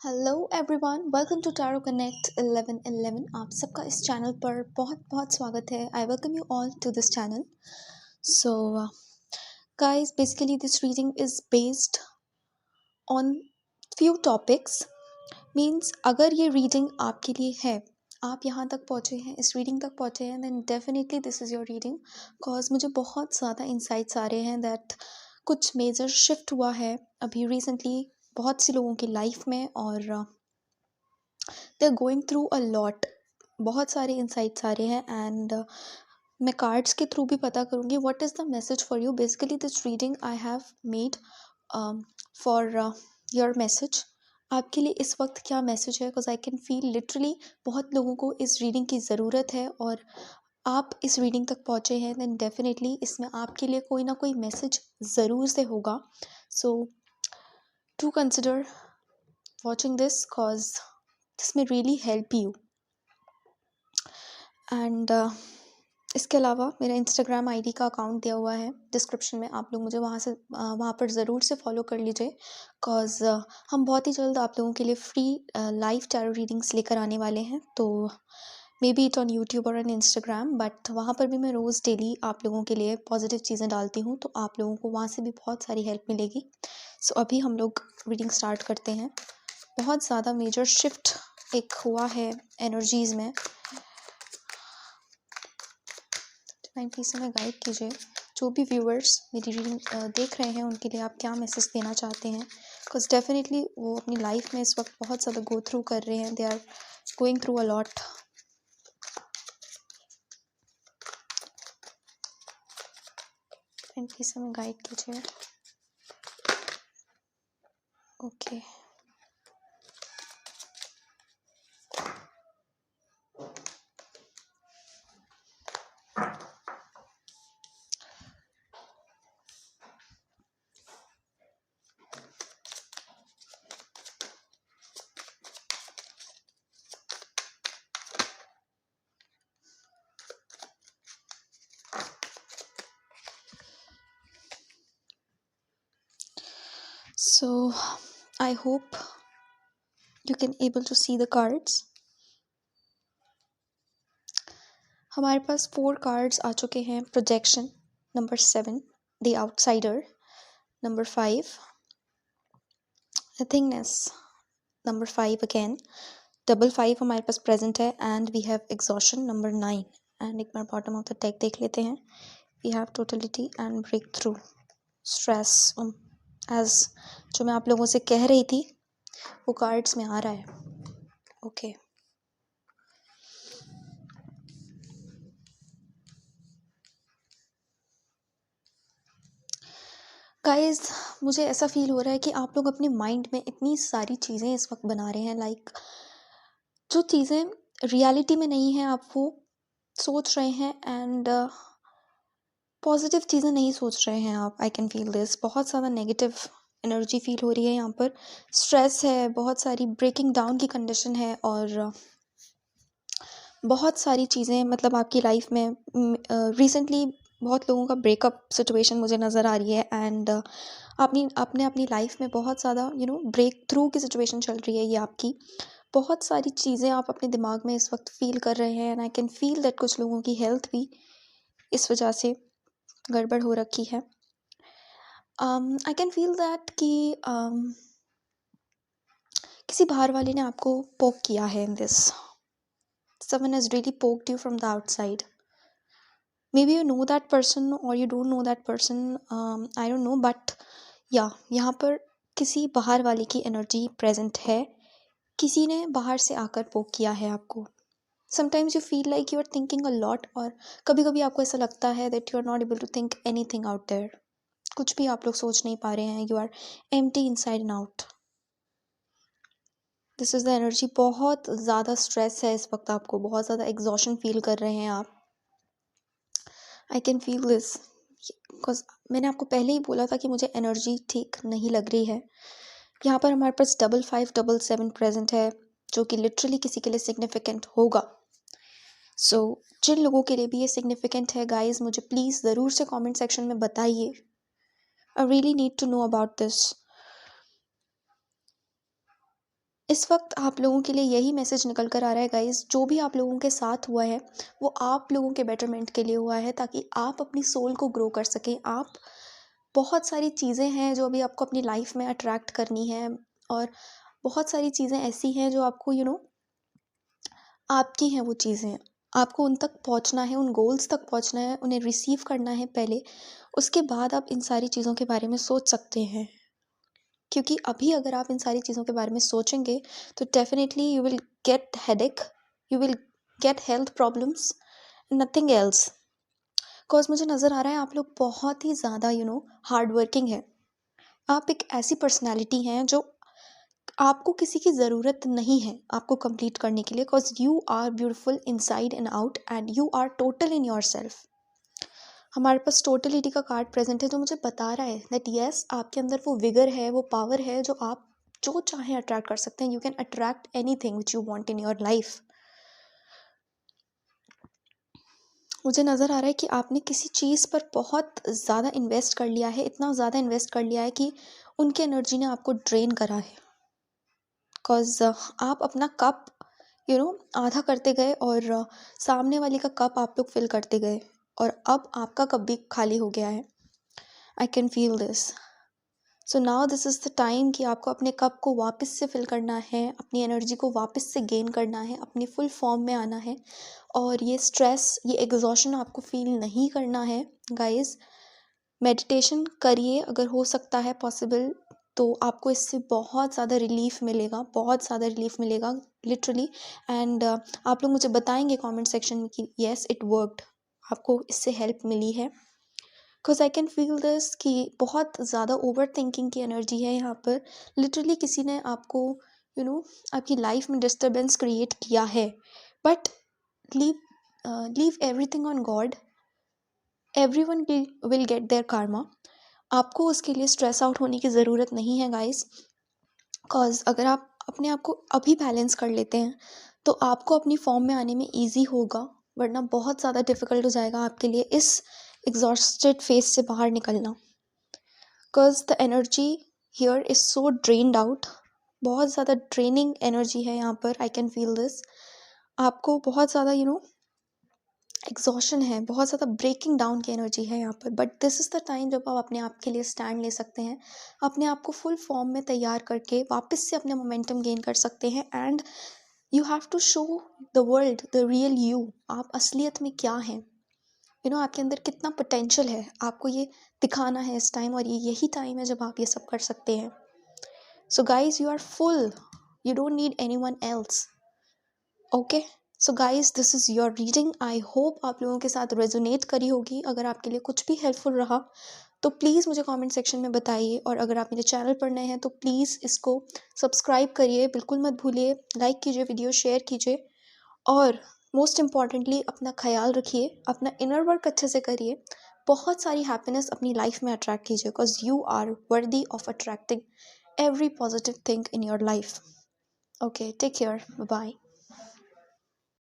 Hello everyone, welcome to tarot connect 1111। आप सबका इस चैनल पर बहुत बहुत स्वागत है। I welcome you all to this channel. So guys, basically this reading is based on few topics. Means अगर ये रीडिंग आपके लिए है, आप यहाँ तक पहुँचे हैं, इस रीडिंग तक पहुँचे हैं, then definitely this is your reading. Because मुझे बहुत ज़्यादा इंसाइट्स आ रहे हैं दैट कुछ मेजर शिफ्ट हुआ है अभी रिसेंटली बहुत सी लोगों की लाइफ में, और they are going through a lot. बहुत सारे इंसाइट्स आ रहे हैं एंड मैं कार्ड्स के थ्रू भी पता करूँगी what is the message for you. Basically this reading I have made for your message. आपके लिए इस वक्त क्या मैसेज है, because I can feel literally बहुत लोगों को इस रीडिंग की ज़रूरत है, और आप इस रीडिंग तक पहुँचे हैं देन डेफिनेटली इसमें आपके लिए कोई ना कोई मैसेज ज़रूर से होगा। So to consider watching this cause this may really help you. And इसके अलावा मेरा इंस्टाग्राम आईडी का अकाउंट दिया हुआ है डिस्क्रिप्शन में, आप लोग मुझे वहाँ पर ज़रूर से फॉलो कर लीजिए। बिकॉज हम बहुत ही जल्द आप लोगों के लिए फ्री लाइव टैरो रीडिंग्स लेकर आने वाले हैं। तो may be it on YouTube और ऑन इंस्टाग्राम, बट वहाँ पर भी मैं रोज़ डेली आप लोगों के लिए पॉजिटिव चीज़ें डालती हूँ, तो आप लोगों को वहाँ से भी बहुत सारी हेल्प मिलेगी। सो अभी हम लोग रीडिंग स्टार्ट करते हैं। बहुत ज़्यादा मेजर शिफ्ट एक हुआ है एनर्जीज़ में। प्लीज़ हमें गाइड कीजिए, जो भी व्यूअर्स मेरी रीडिंग देख रहे हैं उनके लिए आप क्या मैसेज देना चाहते हैं। बिकॉज डेफिनेटली वो अपनी लाइफ में इस वक्त बहुत ज़्यादा गो थ्रू कर रहे हैं, they are going through a lot. And please हमें गाइड कीजिए। Okay so I hope you can able to see the cards. हमारे पास 4 कार्ड्स आ चुके हैं। Projection number 7, the outsider number 5, nothingness number 5 again, double 5 हमारे पास प्रेजेंट है, and we have exhaustion number 9। And एक बार बॉटम ऑफ द टेक देख लेते हैं। We have totality and break through stress. As जो मैं आप लोगों से कह रही थी वो कार्ड्स में आ रहा है। ओके गाइज, मुझे ऐसा फील हो रहा है कि आप लोग अपने माइंड में इतनी सारी चीज़ें इस वक्त बना रहे हैं, लाइक जो चीज़ें रियलिटी में नहीं हैं आप वो सोच रहे हैं, एंड पॉजिटिव चीज़ें नहीं सोच रहे हैं आप। आई कैन फील दिस, बहुत ज़्यादा नेगेटिव एनर्जी फील हो रही है यहाँ पर। स्ट्रेस है, बहुत सारी ब्रेकिंग डाउन की कंडीशन है, और बहुत सारी चीज़ें मतलब आपकी लाइफ में रिसेंटली बहुत लोगों का ब्रेकअप सिचुएशन मुझे नज़र आ रही है, एंड आपने अपनी लाइफ में बहुत ज़्यादा ब्रेक थ्रू की सिचुएशन चल रही है ये आपकी। बहुत सारी चीज़ें आप अपने दिमाग में इस वक्त फील कर रहे हैं, and I can feel that कुछ लोगों की हेल्थ भी इस वजह से गड़बड़ हो रखी है। आई कैन फील दैट कि किसी बाहर वाले ने आपको पोक किया है in this. Someone has really poked you from the outside. Maybe you know that person or you don't know that person. I don't know, but yeah, यहाँ पर किसी बाहर वाले की एनर्जी प्रेजेंट है। किसी ने बाहर से आकर पोक किया है आपको। Sometimes you feel like you are thinking a lot, और कभी कभी आपको ऐसा लगता है that you are not able to think anything out there. कुछ भी आप लोग सोच नहीं पा रहे हैं। You are empty inside and out. This is the energy. बहुत ज़्यादा स्ट्रेस है इस वक्त, आपको बहुत ज़्यादा एग्जॉशन फील कर रहे हैं आप। I can feel this because मैंने आपको पहले ही बोला था कि मुझे एनर्जी ठीक नहीं लग रही है। यहाँ पर हमारे पास 5577 प्रेजेंट है, जो कि लिटरली किसी के लिए सिग्निफिकेंट होगा। सो जिन लोगों के लिए भी ये सिग्निफिकेंट है गाइज, मुझे प्लीज़ ज़रूर से कमेंट सेक्शन में बताइए। I really need to know about this. इस वक्त आप लोगों के लिए यही मैसेज निकल कर आ रहा है गाइस, जो भी आप लोगों के साथ हुआ है वो आप लोगों के बेटरमेंट के लिए हुआ है, ताकि आप अपनी सोल को ग्रो कर सकें। आप बहुत सारी चीज़ें हैं जो अभी आपको अपनी लाइफ में अट्रैक्ट करनी है, और बहुत सारी चीज़ें ऐसी हैं जो आपको आपकी हैं वो चीज़ें। आपको उन तक पहुंचना है, उन गोल्स तक पहुंचना है, उन्हें रिसीव करना है पहले। उसके बाद आप इन सारी चीज़ों के बारे में सोच सकते हैं, क्योंकि अभी अगर आप इन सारी चीज़ों के बारे में सोचेंगे तो definitely you will get headache, you will get health problems, nothing else. Because मुझे नज़र आ रहा है आप लोग बहुत ही ज़्यादा हार्ड वर्किंग है। आप एक ऐसी पर्सनैलिटी हैं जो आपको किसी की ज़रूरत नहीं है आपको कंप्लीट करने के लिए, because you are beautiful inside and out and you are total in yourself. हमारे पास टोटलिटी का कार्ड प्रेजेंट है जो मुझे बता रहा है दैट यस, आपके अंदर वो विगर है, वो पावर है, जो आप जो चाहें अट्रैक्ट कर सकते हैं। You can attract any thing which you want in your life. मुझे नज़र आ रहा है कि आपने किसी चीज़ पर बहुत ज़्यादा इन्वेस्ट कर लिया है, इतना ज़्यादा इन्वेस्ट कर लिया है कि उनकी एनर्जी ने आपको ड्रेन करा है। बिकॉज आप अपना कप आधा करते गए और सामने वाले का कप आप लोग फिल करते गए, और अब आपका कप भी खाली हो गया है। I can feel this. So now this is the time कि आपको अपने कप को वापस से फिल करना है, अपनी एनर्जी को वापस से गेन करना है, अपनी फुल फॉर्म में आना है, और ये स्ट्रेस, ये एग्जॉशन आपको फील नहीं करना है गाइस। मेडिटेशन करिए अगर हो सकता है पॉसिबल, तो आपको इससे बहुत ज़्यादा रिलीफ मिलेगा, बहुत ज़्यादा रिलीफ मिलेगा लिटरली। एंड आप लोग मुझे बताएंगे कमेंट सेक्शन में कि येस इट वर्कड, आपको इससे हेल्प मिली है। Because I can feel this कि बहुत ज़्यादा ओवर थिंकिंग की एनर्जी है यहाँ पर। लिटरली किसी ने आपको आपकी लाइफ में डिस्टर्बेंस क्रिएट किया है, but leave everything on God, everyone will get there karma। आपको उसके लिए स्ट्रेस आउट होने की ज़रूरत नहीं है गाइस। बिकॉज अगर आप अपने आप को अभी बैलेंस कर लेते हैं तो आपको अपनी फॉर्म में आने में ईजी होगा, वरना बहुत ज़्यादा डिफ़िकल्ट हो जाएगा आपके लिए इस एग्जॉस्टेड फेज से बाहर निकलना। Because the energy here is so drained out, बहुत ज़्यादा ड्रेनिंग एनर्जी है यहाँ पर। I can feel this. आपको बहुत ज़्यादा एग्जॉशन है, बहुत ज़्यादा ब्रेकिंग डाउन की एनर्जी है यहाँ पर। But this is the time जब आप अपने आप के लिए स्टैंड ले सकते हैं, अपने आप को फुल फॉर्म में तैयार करके वापस से अपने मोमेंटम गेन कर सकते हैं। And you have to show the world the real you, आप असलियत में क्या हैं, आपके अंदर कितना पोटेंशियल है, आपको ये दिखाना है इस टाइम। और ये यही टाइम है जब आप ये सब कर सकते हैं। So guys you are full, you don't need anyone else. Okay, so guys this is your reading. I hope आप लोगों के साथ रेजोनेट करी होगी। अगर आपके लिए कुछ भी हेल्पफुल रहा तो प्लीज़ मुझे कमेंट सेक्शन में बताइए, और अगर आप मेरे चैनल पर नए हैं तो प्लीज़ इसको सब्सक्राइब करिए, बिल्कुल मत भूलिए, लाइक कीजिए, वीडियो शेयर कीजिए, और मोस्ट इम्पॉर्टेंटली अपना ख्याल रखिए, अपना इनर वर्क अच्छे से करिए, बहुत सारी हैप्पीनेस अपनी लाइफ में अट्रैक्ट कीजिए, because you are worthy of attracting every positive thing in your life. Okay, take care, bye.